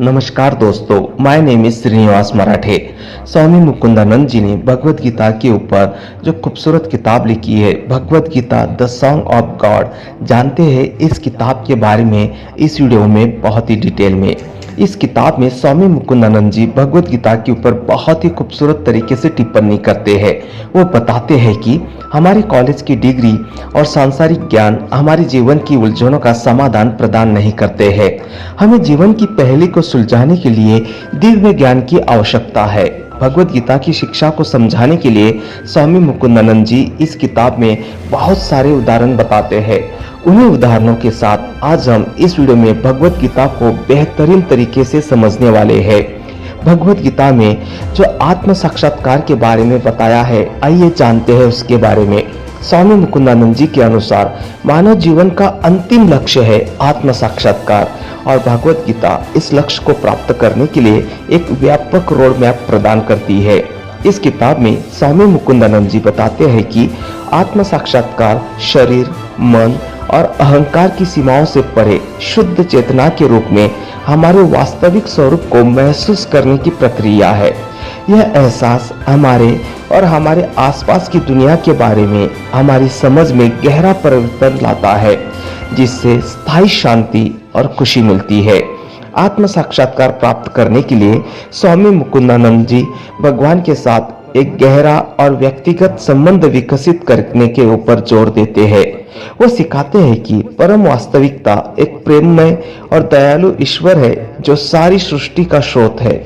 नमस्कार दोस्तों, my name is Srinivas मराठे। स्वामी मुकुंदानंद जी ने भगवत गीता के ऊपर जो खूबसूरत किताब लिखी है, Bhagavad Gita the song of God, जानते हैं इस किताब के बारे में इस वीडियो में बहुत ही डिटेल में। इस किताब में स्वामी मुकुंदानंद जी भगवत गीता के ऊपर बहुत ही खूबसूरत तरीके से टिप्पणी करते हैं। वो बताते हैं कि हमारे कॉलेज की डिग्री और सांसारिक ज्ञान हमारे जीवन की उलझनों का समाधान प्रदान नहीं करते हैं। हमें जीवन की पहेली को सुलझाने के लिए दिव्य ज्ञान की आवश्यकता है। भगवत गीता की शिक्षा को समझाने के लिए स्वामी मुकुंदानंद जी इस किताब में बहुत सारे उदाहरण बताते हैं। उन्हीं उदाहरणों के साथ आज हम इस वीडियो में भगवत गीता को बेहतरीन तरीके से समझने वाले हैं। भगवत गीता में जो आत्म साक्षात्कार के बारे में बताया है, आइए जानते हैं उसके बारे में। स्वामी मुकुंदानंद जी के अनुसार मानव जीवन का अंतिम लक्ष्य है आत्म साक्षात्कार, और भगवत गीता इस लक्ष्य को प्राप्त करने के लिए एक व्यापक रोड मैप प्रदान करती है। इस किताब में स्वामी मुकुंदानंद जी बताते हैं कि आत्म साक्षात्कार शरीर, मन और अहंकार की सीमाओं से परे शुद्ध चेतना के रूप में हमारे वास्तविक स्वरूप को महसूस करने की प्रक्रिया है। यह एहसास हमारे और हमारे आसपास की दुनिया के बारे में हमारी समझ में गहरा परिवर्तन लाता है, जिससे स्थायी शांति और खुशी मिलती है। आत्म साक्षात्कार प्राप्त करने के लिए स्वामी मुकुंदानंद जी भगवान के साथ एक गहरा और व्यक्तिगत संबंध विकसित करने के ऊपर जोर देते हैं। वो सिखाते हैं कि परम वास्तविकता एक प्रेममय और दयालु ईश्वर है जो सारी सृष्टि का स्रोत है,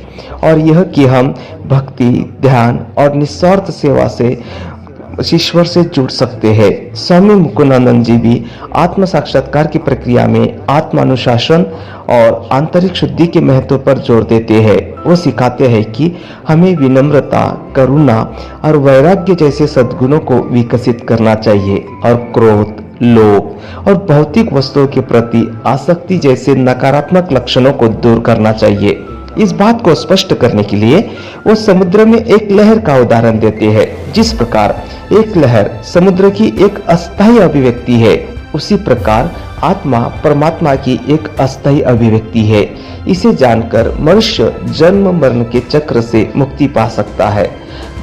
और यह कि हम भक्ति, ध्यान और निस्वार्थ सेवा से ईश्वर से जुड़ सकते हैं। स्वामी मुकुंदानंद जी भी आत्म साक्षात्कार की प्रक्रिया में आत्मानुशासन और आंतरिक शुद्धि के महत्व पर जोर देते हैं। वो सिखाते हैं कि हमें विनम्रता, करुणा और वैराग्य जैसे सद्गुणों को विकसित करना चाहिए, और क्रोध, लोभ और भौतिक वस्तुओं के प्रति आसक्ति जैसे नकारात्मक लक्षणों को दूर करना चाहिए। इस बात को स्पष्ट करने के लिए वो समुद्र में एक लहर का उदाहरण देते हैं। जिस प्रकार एक लहर समुद्र की एक अस्थायी अभिव्यक्ति है, उसी प्रकार आत्मा परमात्मा की एक अस्थायी अभिव्यक्ति है। इसे जानकर मनुष्य जन्म मरण के चक्र से मुक्ति पा सकता है।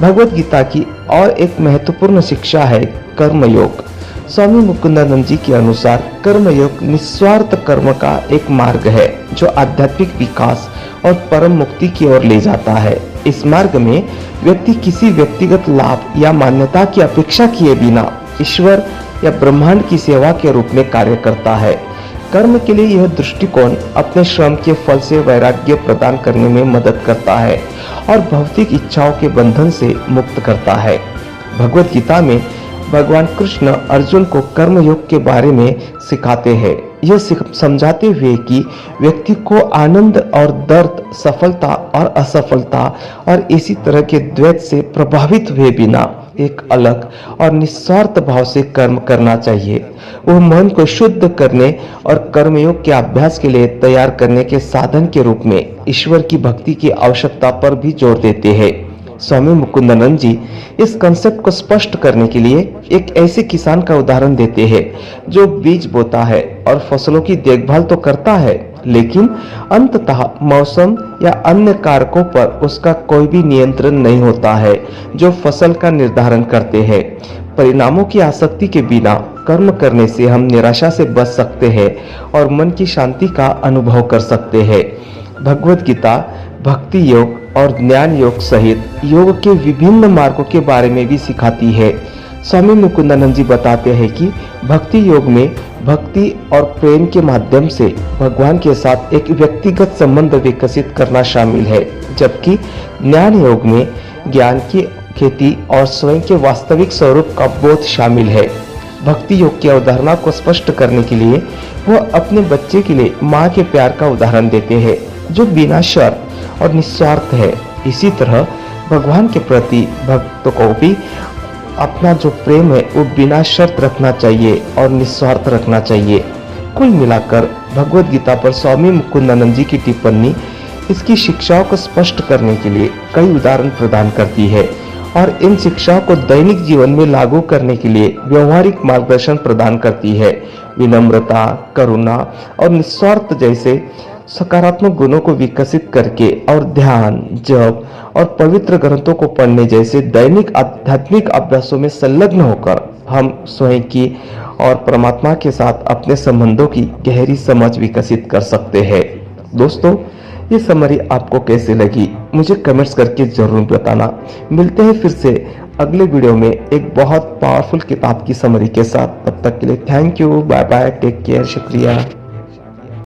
भगवत गीता की और एक महत्वपूर्ण शिक्षा है कर्मयोग। स्वामी मुकुंदानंद जी के अनुसार कर्मयोग निस्वार्थ कर्म का एक मार्ग है जो आध्यात्मिक विकास और परम मुक्ति की ओर ले जाता है। इस मार्ग में व्यक्ति किसी व्यक्तिगत लाभ या मान्यता की अपेक्षा किए बिना ईश्वर या ब्रह्मांड की सेवा के रूप में कार्य करता है। कर्म के लिए यह दृष्टिकोण अपने श्रम के फल से वैराग्य प्रदान करने में मदद करता है और भौतिक इच्छाओं के बंधन से मुक्त करता है। भगवत गीता में भगवान कृष्ण अर्जुन को कर्मयोग के बारे में सिखाते हैं, यह समझाते हुए कि व्यक्ति को आनंद और दर्द, सफलता और असफलता और इसी तरह के द्वैत से प्रभावित हुए बिना एक अलग और निस्वार्थ भाव से कर्म करना चाहिए। वो मन को शुद्ध करने और कर्मयोग के अभ्यास के लिए तैयार करने के साधन के रूप में ईश्वर की भक्ति की आवश्यकता पर भी जोर देते हैं। स्वामी मुकुंदानंद जी इस कंसेप्ट को स्पष्ट करने के लिए एक ऐसे किसान का उदाहरण देते हैं जो बीज बोता है और फसलों की देखभाल तो करता है, लेकिन अंततः मौसम या अन्य कारकों पर उसका कोई भी नियंत्रण नहीं होता है जो फसल का निर्धारण करते हैं। परिणामों की आसक्ति के बिना कर्म करने से हम निराशा से बच सकते हैं और मन की शांति का अनुभव कर सकते हैं। भगवत गीता भक्ति योग और ज्ञान योग सहित योग के विभिन्न मार्गों के बारे में भी सिखाती है। स्वामी मुकुंदानंद जी बताते हैं कि भक्ति योग में भक्ति और प्रेम के माध्यम से भगवान के साथ एक व्यक्तिगत संबंध विकसित करना शामिल है, जबकि ज्ञान योग में ज्ञान की खेती और स्वयं के वास्तविक स्वरूप का बोध शामिल है। भक्ति योग की अवधारणा को स्पष्ट करने के लिए वो अपने बच्चे के लिए माँ के प्यार का उदाहरण देते हैं जो बिना शर्त और निस्वार्थ है। इसी तरह भगवान के प्रति भक्त को भी अपना जो प्रेम है वो बिना शर्त रखना चाहिए और निस्वार्थ रखना चाहिए। कुल मिलाकर भगवत गीता पर स्वामी मुकुंदानंद जी की टिप्पणी इसकी शिक्षाओं को स्पष्ट करने के लिए कई उदाहरण प्रदान करती है और इन शिक्षाओं को दैनिक जीवन में लागू करने के लिए व्यवहारिक मार्गदर्शन प्रदान करती है। विनम्रता, करुणा और निस्वार्थ जैसे सकारात्मक गुणों को विकसित करके और ध्यान, जप और पवित्र ग्रंथों को पढ़ने जैसे दैनिक आध्यात्मिक अभ्यासों में संलग्न होकर हम स्वयं की और परमात्मा के साथ अपने संबंधों की गहरी समझ विकसित कर सकते हैं। दोस्तों, ये समरी आपको कैसे लगी मुझे कमेंट्स करके जरूर बताना। मिलते हैं फिर से अगले वीडियो में एक बहुत पावरफुल किताब की समरी के साथ। तब तक के लिए thank you, bye bye, take care, शुक्रिया।